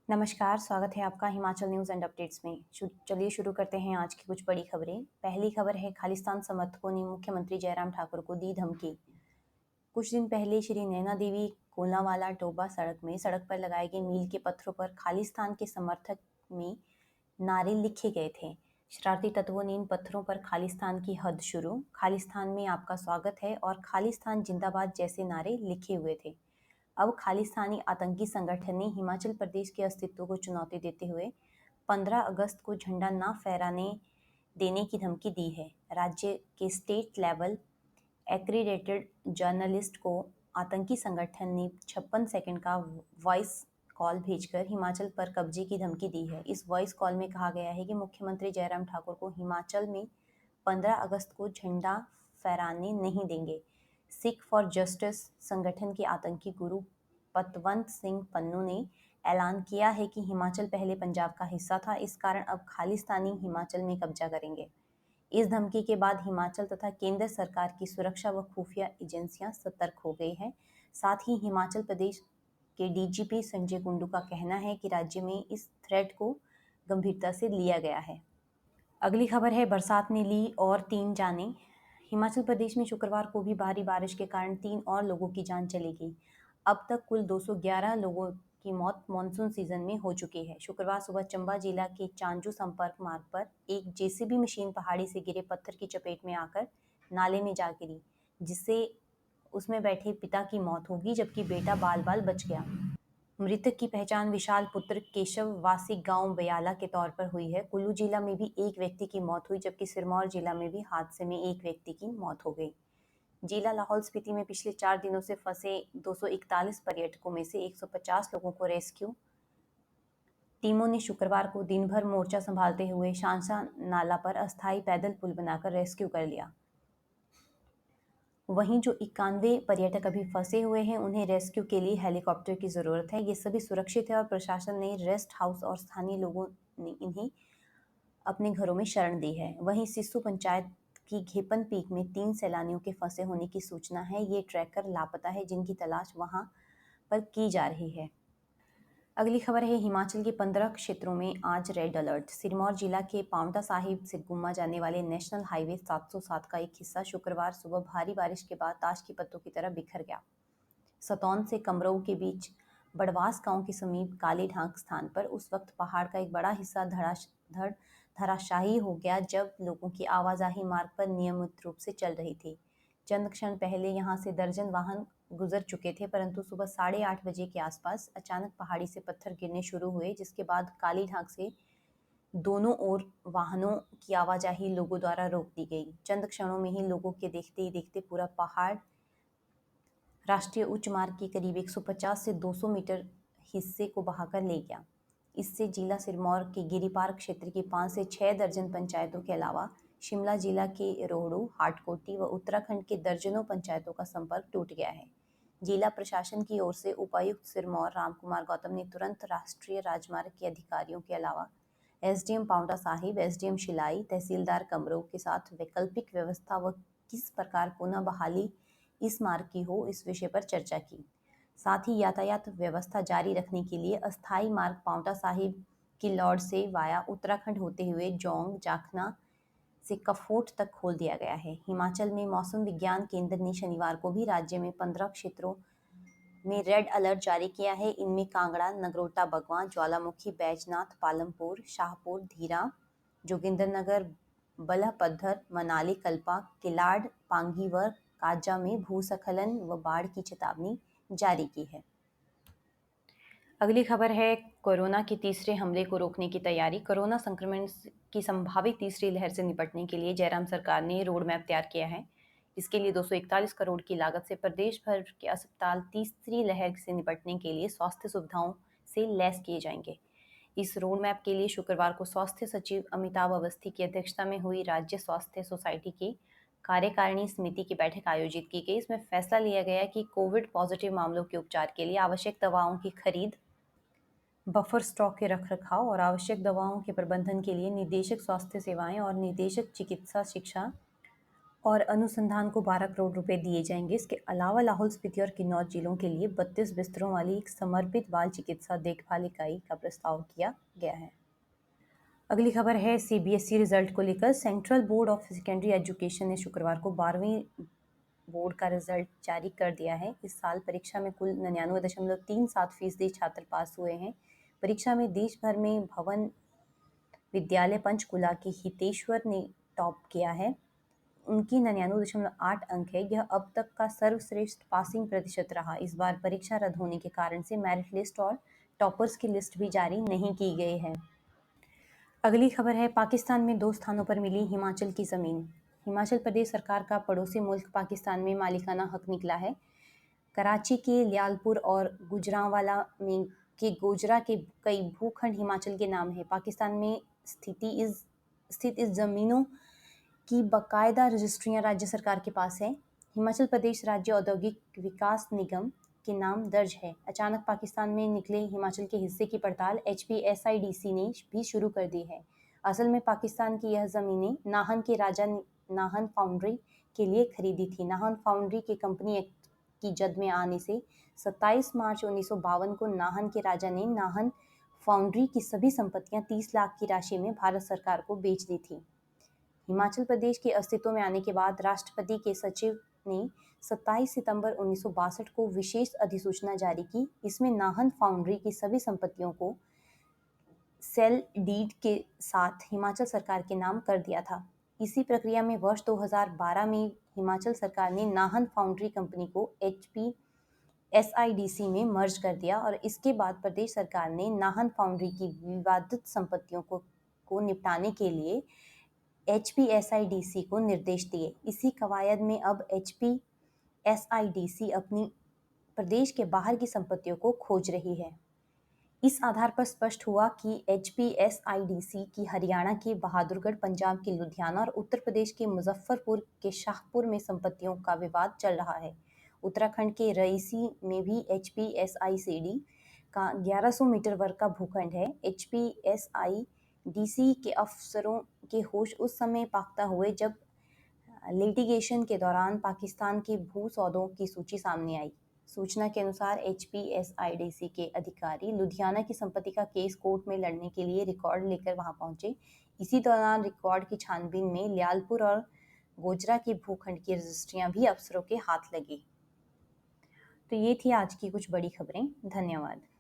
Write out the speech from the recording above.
नमस्कार, स्वागत है आपका हिमाचल न्यूज़ एंड अपडेट्स में। चलिए शुरू करते हैं आज की कुछ बड़ी खबरें। पहली खबर है, खालिस्तान समर्थकों ने मुख्यमंत्री जयराम ठाकुर को दी धमकी। कुछ दिन पहले श्री नैना देवी कोलांवाला टोबा सड़क पर लगाए गए मील के पत्थरों पर खालिस्तान के समर्थक में नारे लिखे गए थे। शरारती तत्वों ने इन पत्थरों पर खालिस्तान की हद शुरू, खालिस्तान में आपका स्वागत है और खालिस्तान जिंदाबाद जैसे नारे लिखे हुए थे। अब खालिस्तानी आतंकी संगठन ने हिमाचल प्रदेश के अस्तित्व को चुनौती देते हुए 15 अगस्त को झंडा न फहराने देने की धमकी दी है। राज्य के स्टेट लेवल एक्रीडेटेड जर्नलिस्ट को आतंकी संगठन ने 56 सेकंड का वॉइस कॉल भेजकर हिमाचल पर कब्जे की धमकी दी है। इस वॉइस कॉल में कहा गया है कि मुख्यमंत्री जयराम ठाकुर को हिमाचल में 15 अगस्त को झंडा फहराने नहीं देंगे। सिख फॉर जस्टिस संगठन के आतंकी गुरु पतवंत सिंह पन्नू ने ऐलान किया है कि हिमाचल पहले पंजाब का हिस्सा था, इस कारण अब खालिस्तानी हिमाचल में कब्जा करेंगे। इस धमकी के बाद हिमाचल तथा केंद्र सरकार की सुरक्षा व खुफिया एजेंसियां सतर्क हो गई हैं। साथ ही हिमाचल प्रदेश के डीजीपी संजय कुंडू का कहना है कि राज्य में इस थ्रेट को गंभीरता से लिया गया है। अगली खबर है, बरसात ने ली और 3 जानें। हिमाचल प्रदेश में शुक्रवार को भी भारी बारिश के कारण 3 और लोगों की जान चली गई। अब तक कुल 211 लोगों की मौत मानसून सीजन में हो चुकी है। शुक्रवार सुबह चंबा जिला के चांजू संपर्क मार्ग पर एक जेसीबी मशीन पहाड़ी से गिरे पत्थर की चपेट में आकर नाले में जा गिरी, जिससे उसमें बैठे पिता की मौत हो गई जबकि बेटा बाल बाल बच गया। मृतक की पहचान विशाल पुत्र केशव वासी गांव बयाला के तौर पर हुई है। कुल्लू जिला में भी एक व्यक्ति की मौत हुई जबकि सिरमौर जिला में भी हादसे में एक व्यक्ति की मौत हो गई। जिला लाहौल स्पीति में पिछले 4 दिनों से फंसे 241 पर्यटकों में से 150 लोगों को रेस्क्यू टीमों ने शुक्रवार को दिन भर मोर्चा संभालते हुए शांसा नाला पर अस्थायी पैदल पुल बनाकर रेस्क्यू कर लिया। वहीं जो 91 पर्यटक अभी फंसे हुए हैं, उन्हें रेस्क्यू के लिए हेलीकॉप्टर की जरूरत है। ये सभी सुरक्षित है और प्रशासन ने रेस्ट हाउस और स्थानीय लोगों ने इन्हें अपने घरों में शरण दी है। वहीं सिस्सू पंचायत की घेपन पीक में 3 सैलानियों के फंसे होने की सूचना है। ये ट्रैकर लापता है, जिनकी तलाश वहां पर की जा रही है। अगली खबर है, हिमाचल के 15 क्षेत्रों में आज रेड अलर्ट। सिरमौर जिला के पांवटा साहिब से गुम्मा जाने वाले नेशनल हाईवे 707 का एक हिस्सा शुक्रवार सुबह भारी बारिश के बाद ताश की पत्तों की तरह बिखर गया। सतौन से कमरऊ के बीच बड़वास गांव के समीप काली ढांक स्थान पर उस वक्त पहाड़ का एक बड़ा हिस्सा धराशायी हो गया जब लोगों की आवाजाही मार्ग पर नियमित रूप से चल रही थी। चंद क्षण पहले यहां से दर्जन वाहन गुजर चुके थे, परंतु सुबह 8:30 बजे के आसपास अचानक पहाड़ी से पत्थर गिरने शुरू हुए, जिसके बाद काली ढांक से दोनों ओर वाहनों की आवाजाही लोगों द्वारा रोक दी गई। चंद क्षणों में ही लोगों के देखते ही देखते पूरा पहाड़ राष्ट्रीय उच्च मार्ग के करीब 150 से 200 मीटर हिस्से को बहाकर ले गया। इससे जिला सिरमौर के गिरिपार क्षेत्र की 5 से 6 दर्जन पंचायतों के अलावा शिमला जिला के रोहडू, हाटकोटी व उत्तराखंड के दर्जनों पंचायतों का संपर्क टूट गया है। जिला प्रशासन की ओर से उपायुक्त सिरमौर रामकुमार गौतम ने तुरंत राष्ट्रीय राजमार्ग के अधिकारियों के अलावा एसडीएम पांवटा साहिब, एसडीएम शिलाई, तहसीलदार कमरों के साथ वैकल्पिक व्यवस्था व किस प्रकार पुनः बहाली इस मार्ग की हो, इस विषय पर चर्चा की। साथ ही यातायात व्यवस्था जारी रखने के लिए अस्थायी मार्ग पांवटा साहिब की लॉर्ड से वाया उत्तराखंड होते हुए जोंग, जाखना से कफोट तक खोल दिया गया है। हिमाचल में मौसम विज्ञान केंद्र ने शनिवार को भी राज्य में 15 क्षेत्रों में रेड अलर्ट जारी किया है। इनमें कांगड़ा, नगरोटा, बगवां, ज्वालामुखी, बैजनाथ, पालमपुर, शाहपुर, धीरा, जोगिंद्रनगर, बल्ह-पद्धर, मनाली, कल्पा, किलाड़, पांगी व काजा में भूस्खलन व बाढ़ की चेतावनी जारी की है। अगली खबर है, कोरोना के तीसरे हमले को रोकने की तैयारी। कोरोना संक्रमण की संभावित तीसरी लहर से निपटने के लिए जयराम सरकार ने रोड मैप तैयार किया है। इसके लिए 241 करोड़ की लागत से प्रदेश भर के अस्पताल तीसरी लहर से निपटने के लिए स्वास्थ्य सुविधाओं से लैस किए जाएंगे। इस रोड मैप के लिए शुक्रवार को स्वास्थ्य सचिव अमिताभ अवस्थी की अध्यक्षता में हुई राज्य स्वास्थ्य सोसाइटी की कार्यकारिणी समिति की बैठक आयोजित की गई। इसमें फैसला लिया गया कि कोविड पॉजिटिव मामलों के उपचार के लिए आवश्यक दवाओं की खरीद, बफर स्टॉक के रखरखाव और आवश्यक दवाओं के प्रबंधन के लिए निदेशक स्वास्थ्य सेवाएं और निदेशक चिकित्सा शिक्षा और अनुसंधान को 12 करोड़ रुपए दिए जाएंगे। इसके अलावा लाहौल स्पीति और किन्नौर जिलों के लिए 32 बिस्तरों वाली एक समर्पित बाल चिकित्सा देखभाल इकाई का प्रस्ताव किया गया है। अगली खबर है सीबीएसई रिजल्ट को लेकर। Central board of secondary education ने शुक्रवार को 12वीं बोर्ड का रिजल्ट जारी कर दिया है। इस साल परीक्षा में कुल 99.37% छात्र पास हुए हैं। परीक्षा में देश भर में भवन विद्यालय पंचकुला के हितेश्वर ने टॉप किया है। उनकी 99.8 अंक है। यह अब तक का सर्वश्रेष्ठ पासिंग प्रतिशत रहा। इस बार परीक्षा रद्द होने के कारण से मेरिट लिस्ट और टॉपर्स की लिस्ट भी जारी नहीं की गई है। अगली खबर है पाकिस्तान में 2 स्थानों पर मिली हिमाचल की ज़मीन। हिमाचल प्रदेश सरकार का पड़ोसी मुल्क पाकिस्तान में मालिकाना हक निकला है। कराची के लियालपुर और गुजरांवाला में के गोजरा के कई भूखंड हिमाचल के नाम है। पाकिस्तान में स्थित इस ज़मीनों की बाकायदा रजिस्ट्रियां राज्य सरकार के पास है। हिमाचल प्रदेश राज्य औद्योगिक विकास निगम के नाम दर्ज है। अचानक पाकिस्तान में निकले हिमाचल के हिस्से की पड़ताल HPSIDC ने भी शुरू कर दी है। असल में पाकिस्तान की यह ज़मीनें नाहन के राजा नाहन फाउंड्री के लिए खरीदी थी। नाहन फाउंड्री के कंपनी एक्ट की जद में आने से 27 मार्च 1952 को नाहन के राजा ने नाहन फाउंड्री की सभी संपत्तियां 30 लाख की राशि में भारत सरकार को बेच दी थी। हिमाचल प्रदेश के अस्तित्व में आने के बाद राष्ट्रपति के सचिव ने 27 सितंबर 1962 को विशेष अधिसूचना जारी की। इसमें नाहन फाउंड्री की सभी संपत्तियों को सेल डीड के साथ हिमाचल सरकार के नाम कर दिया था। इसी प्रक्रिया में वर्ष 2012 में हिमाचल सरकार ने नाहन फाउंड्री कंपनी को HPSIDC में मर्ज कर दिया और इसके बाद प्रदेश सरकार ने नाहन फाउंड्री की विवादित संपत्तियों को निपटाने के लिए HPSIDC को निर्देश दिए। इसी कवायद में अब HPSIDC अपनी प्रदेश के बाहर की संपत्तियों को खोज रही है। इस आधार पर स्पष्ट हुआ कि HPSIDC की हरियाणा के बहादुरगढ़, पंजाब के लुधियाना और उत्तर प्रदेश के मुजफ्फरपुर के शाहपुर में संपत्तियों का विवाद चल रहा है। उत्तराखंड के रईसी में भी HPSICD का 1100 मीटर वर्ग का भूखंड है। HPSIDC के अफसरों के होश उस समय पाख्ता हुए जब लिटिगेशन के दौरान पाकिस्तान के भू सौदों की सूची सामने आई। सूचना के अनुसार HPSIDC के अधिकारी लुधियाना की संपत्ति का केस कोर्ट में लड़ने के लिए रिकॉर्ड लेकर वहां पहुंचे। इसी दौरान रिकॉर्ड की छानबीन में लियालपुर और गोजरा के भूखंड की रजिस्ट्रियां भी अफसरों के हाथ लगी। तो ये थी आज की कुछ बड़ी खबरें। धन्यवाद।